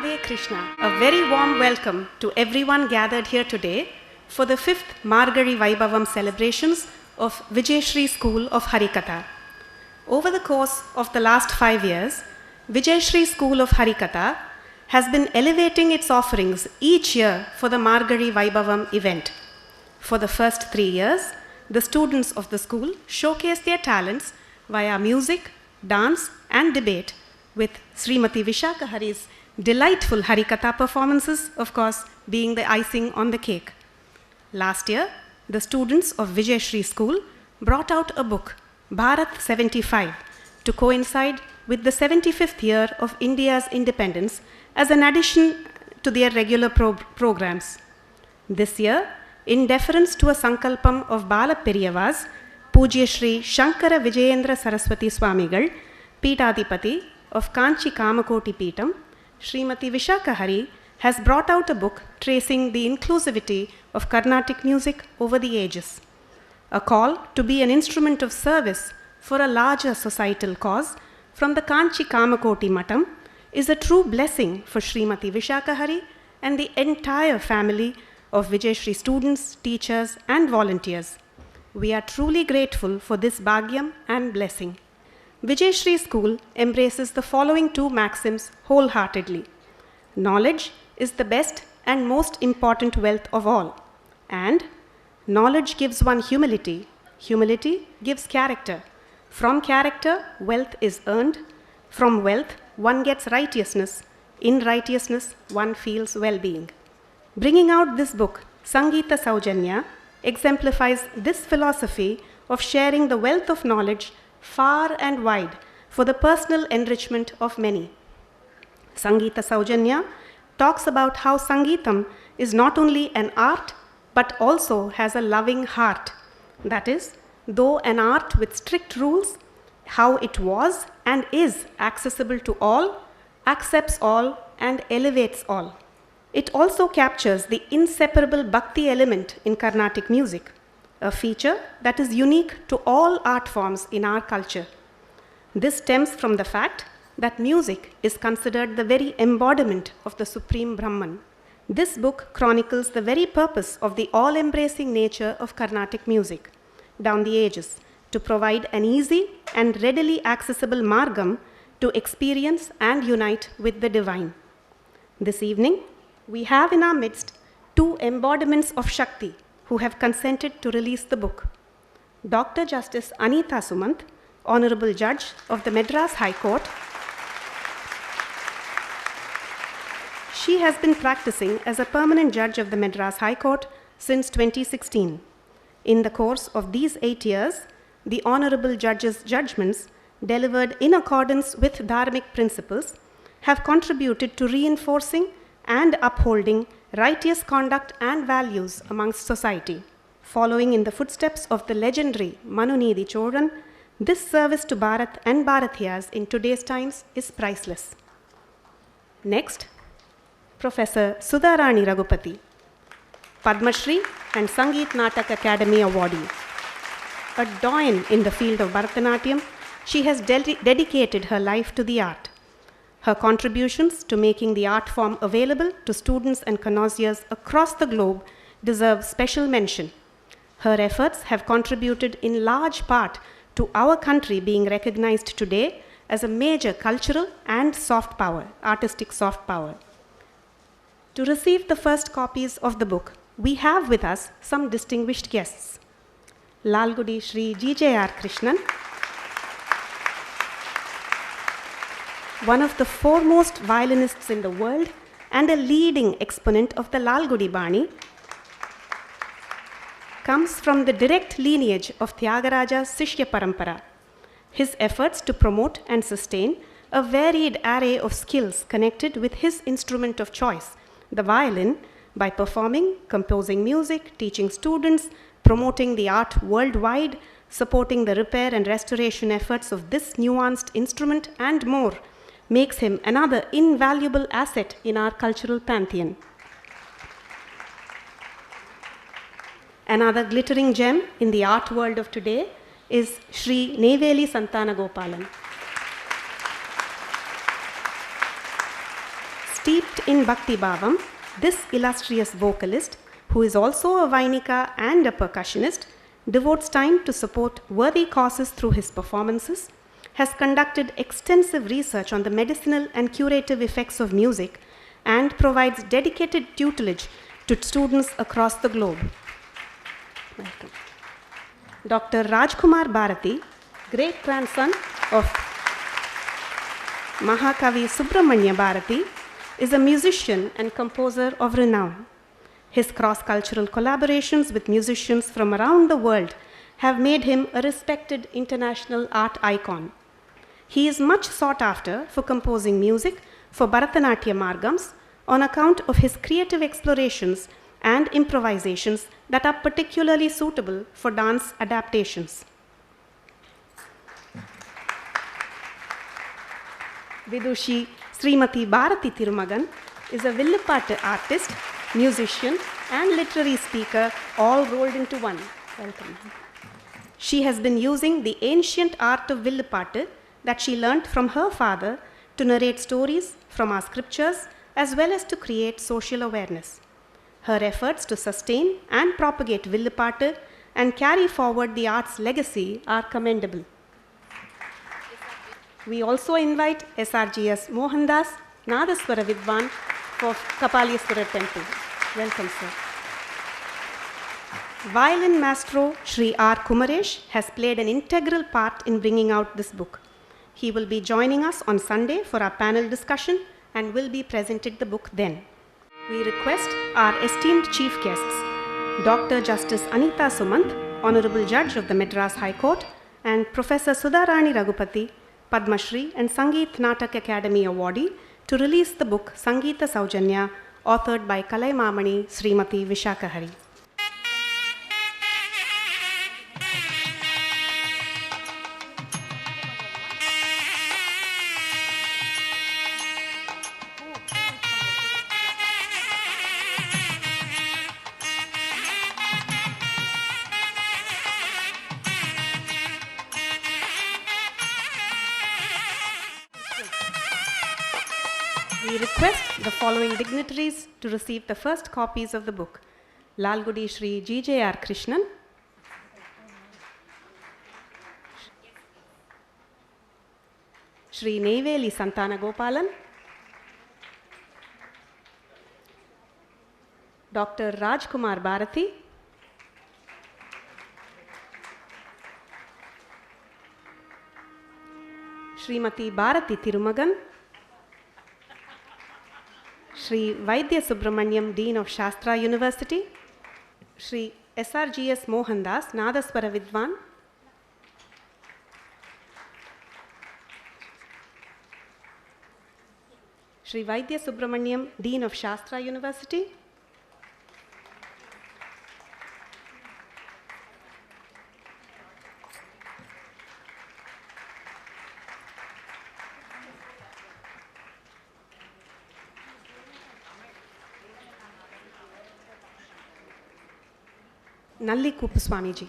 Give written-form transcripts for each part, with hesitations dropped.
Radhe Krishna. A very warm welcome to everyone gathered here today for the 5th Margazhi Vaibhavam celebrations of Vijayashri School of Harikatha. Over the course of the last 5 years, Vijayashri School of Harikatha has been elevating its offerings each year for the Margazhi Vaibhavam event. For the first 3 years, the students of the school showcased their talents via music, dance, and debate, with Srimati Vishakha Hari's delightful Harikatha performances, of course, being the icing on the cake. Last year, the students of Vijayashri School brought out a book, Bharat 75, to coincide with the 75th year of India's independence as an addition to their regular programs. This year, in deference to a sankalpam of Bala Periyavas, Pujya Shri Shankara Vijayendra Saraswati Swamigal, Peethadipati of Kanchi Kamakoti Peetam, Srimati Vishakha Hari has brought out a book tracing the inclusivity of Carnatic music over the ages. A call to be an instrument of service for a larger societal cause from the Kanchi Kamakoti Matam is a true blessing for Srimati Vishakha Hari and the entire family of Vijayashri students, teachers, and volunteers. We are truly grateful for this bhagyam and blessing. Vijayashri School embraces the following two maxims wholeheartedly. Knowledge is the best and most important wealth of all. And knowledge gives one humility. Humility gives character. From character, wealth is earned. From wealth, one gets righteousness. In righteousness, one feels well-being. Bringing out this book, Sangeeta Saujanya, exemplifies this philosophy of sharing the wealth of knowledge far and wide for the personal enrichment of many. Sangeeta Saujanya talks about how Sangeetam is not only an art but also has a loving heart. That is, though an art with strict rules, how it was and is accessible to all, accepts all, and elevates all. It also captures the inseparable bhakti element in Carnatic music, a feature that is unique to all art forms in our culture. This stems from the fact that music is considered the very embodiment of the Supreme Brahman. This book chronicles the very purpose of the all-embracing nature of Carnatic music down the ages, to provide an easy and readily accessible margam to experience and unite with the divine. This evening, we have in our midst two embodiments of Shakti who have consented to release the book. Dr. Justice Anita Sumant, Honorable Judge of the Madras High Court. She has been practicing as a permanent judge of the Madras High Court since 2016. In the course of these 8 years, the Honorable Judge's judgments, delivered in accordance with dharmic principles, have contributed to reinforcing and upholding righteous conduct and values amongst society. Following in the footsteps of the legendary Manunidi Choran, this service to Bharat and Bharatiyas in today's times is priceless. Next, Professor Sudharani Raghupati, Padma Shri and Sangeet Natak Academy awardee. A doyen in the field of Bharatanatyam, she has dedicated her life to the art. Her contributions to making the art form available to students and connoisseurs across the globe deserve special mention. Her efforts have contributed in large part to our country being recognized today as a major cultural and soft power, artistic soft power. To receive the first copies of the book, we have with us some distinguished guests. Lalgudi Shri G.J.R. Krishnan, one of the foremost violinists in the world and a leading exponent of the Lalgudi Bani, comes from the direct lineage of Tyagaraja's Sishya Parampara. His efforts to promote and sustain a varied array of skills connected with his instrument of choice, the violin, by performing, composing music, teaching students, promoting the art worldwide, supporting the repair and restoration efforts of this nuanced instrument, and more, makes him another invaluable asset in our cultural pantheon. Another glittering gem in the art world of today is Shri Neveli Santana Gopalan. Steeped in Bhakti Bhavam, this illustrious vocalist, who is also a Vainika and a percussionist, devotes time to support worthy causes through his performances, has conducted extensive research on the medicinal and curative effects of music, and provides dedicated tutelage to students across the globe. Welcome. Dr. Rajkumar Bharati, great-grandson of Mahakavi Subramanya Bharati, is a musician and composer of renown. His cross-cultural collaborations with musicians from around the world have made him a respected international art icon. He is much sought after for composing music for Bharatanatyam margams on account of his creative explorations and improvisations that are particularly suitable for dance adaptations. Vidushi Srimati Bharati Thirumagan is a Villupattu artist, musician, and literary speaker, all rolled into one. Welcome. She has been using the ancient art of Villupattu that she learnt from her father to narrate stories from our scriptures as well as to create social awareness. Her efforts to sustain and propagate Villupattu and carry forward the art's legacy are commendable. We also invite SRGS Mohandas, Nadaswara Vidwan for Kapaleswara Temple. Welcome, sir. Violin maestro Sri R. Kumaresh has played an integral part in bringing out this book. He will be joining us on Sunday for our panel discussion and will be presenting the book then. We request our esteemed chief guests, Dr. Justice Anita Sumant, Honorable Judge of the Madras High Court, and Professor Sudharani Raghupati, Padma Shri and Sangeet Natak Academy awardee, to release the book Sangeeta Saujanya, authored by Kalaimamani Srimati Vishakha Hari. We request the following dignitaries to receive the first copies of the book: Lalgudi Shri G.J.R. Krishnan, Shri Neyveli Santana Gopalan, Dr. Rajkumar Bharati, Srimati Bharati Thirumagan, Shri Vaidya Subramanyam, Dean of Shastra University, Shri SRGS Mohandas, Nadaswara Vidwan, Shri Vaidya Subramanyam, Dean of Shastra University, Nalli Kupu Swamiji.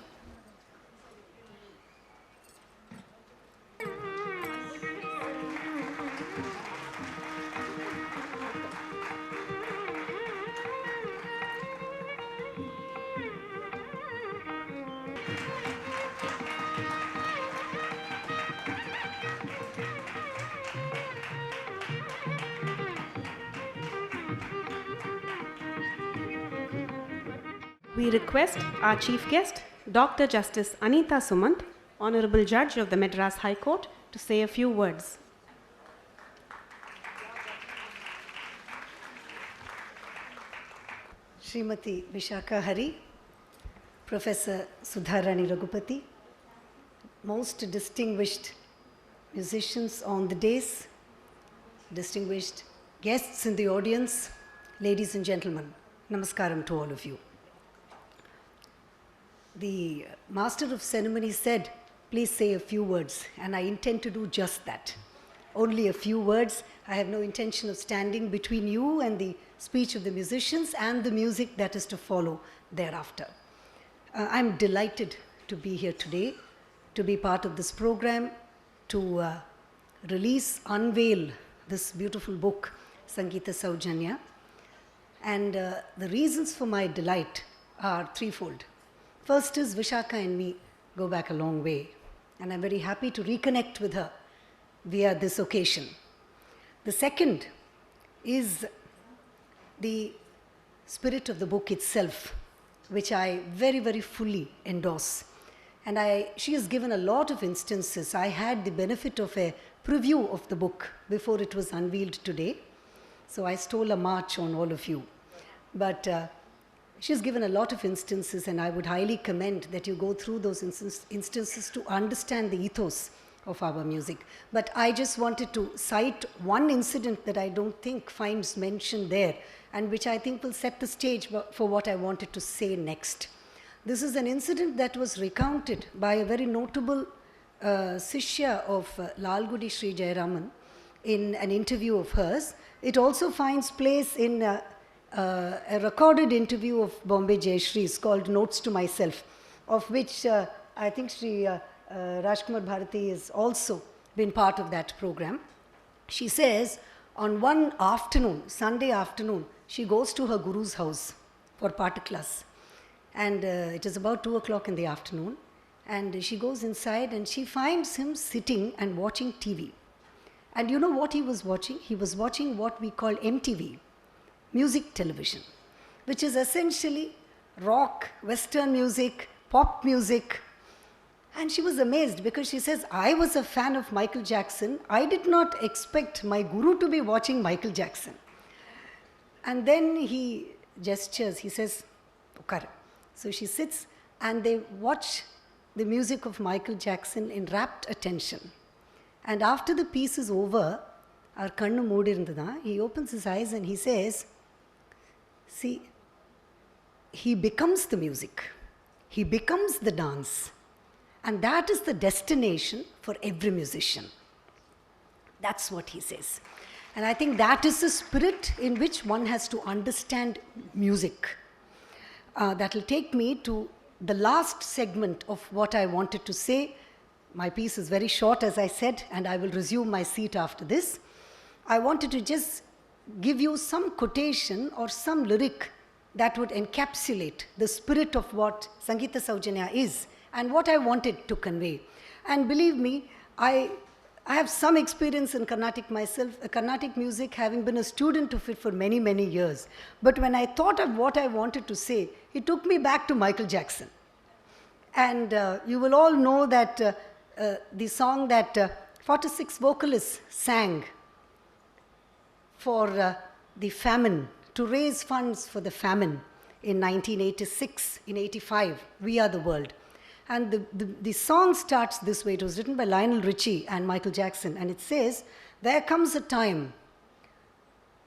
We request our chief guest, Dr. Justice Anita Sumant, Honorable Judge of the Madras High Court, to say a few words. Srimati Vishakha Hari, Professor Sudharani Raghupati, most distinguished musicians on the dais, distinguished guests in the audience, ladies and gentlemen, namaskaram to all of you. The Master of Ceremony said, please say a few words, and I intend to do just that. Only a few words. I have no intention of standing between you and the speech of the musicians and the music that is to follow thereafter. I'm delighted to be here today, to be part of this program, to unveil this beautiful book, Sangeeta Saujanya. And the reasons for my delight are threefold. First is Vishakha and me go back a long way, and I'm very happy to reconnect with her via this occasion. The second is the spirit of the book itself, which I very, very fully endorse. And she has given a lot of instances. I had the benefit of a preview of the book before it was unveiled today. So I stole a march on all of you. But she's given a lot of instances, and I would highly commend that you go through those instances to understand the ethos of our music. But I just wanted to cite one incident that I don't think finds mention there, and which I think will set the stage for what I wanted to say next. This is an incident that was recounted by a very notable Sishya of Lalgudi Sri Jayaraman in an interview of hers. It also finds place in a recorded interview of Bombay Jayashri's called Notes to Myself, of which I think Sri Rajkumar Bharati has also been part of that program. She says on one afternoon, Sunday afternoon, she goes to her guru's house for Pata class. And it is about 2 o'clock in the afternoon. And she goes inside and she finds him sitting and watching TV. And you know what he was watching? He was watching what we call MTV, music television, which is essentially rock, Western music, pop music. And she was amazed because she says, I was a fan of Michael Jackson. I did not expect my guru to be watching Michael Jackson. And then he gestures, he says, Ukara. So she sits and they watch the music of Michael Jackson in rapt attention. And after the piece is over, our kannu moodirundada, he opens his eyes and he says, see, he becomes the music. He becomes the dance. And that is the destination for every musician. That's what he says. And I think that is the spirit in which one has to understand music. That will take me to the last segment of what I wanted to say. My piece is very short, as I said, and I will resume my seat after this. I wanted to just give you some quotation or some lyric that would encapsulate the spirit of what Sangeeta Saujanya is and what I wanted to convey. And believe me, I have some experience in Carnatic myself, Carnatic music, having been a student of it for many, many years. But when I thought of what I wanted to say, it took me back to Michael Jackson. And you will all know that the song that 46 vocalists sang for the famine, to raise funds for the famine in 1986, in 85, We Are the World. And the song starts this way. It was written by Lionel Richie and Michael Jackson. And it says, there comes a time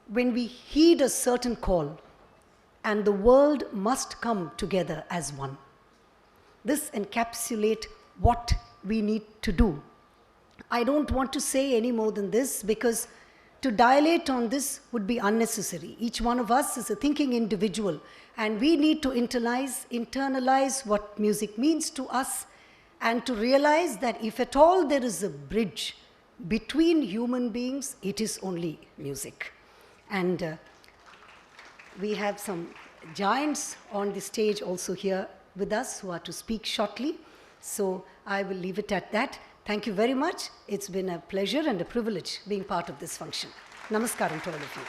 when we heed a certain call and the world must come together as one. This encapsulates what we need to do. I don't want to say any more than this because to dilate on this would be unnecessary. Each one of us is a thinking individual, and we need to internalize what music means to us, and to realize that if at all there is a bridge between human beings, it is only music. And we have some giants on the stage also here with us who are to speak shortly. So I will leave it at that. Thank you very much. It's been a pleasure and a privilege being part of this function. Namaskaram to all of you.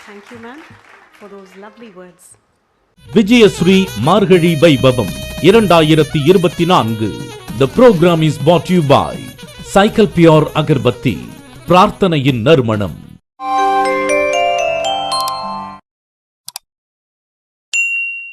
Thank you, ma'am, for those lovely words. Vijayashri Margazhi Vaibhavam 2024. The program is brought to you by Cycle Pure Agarbatti, Prarthanayin Narmanam,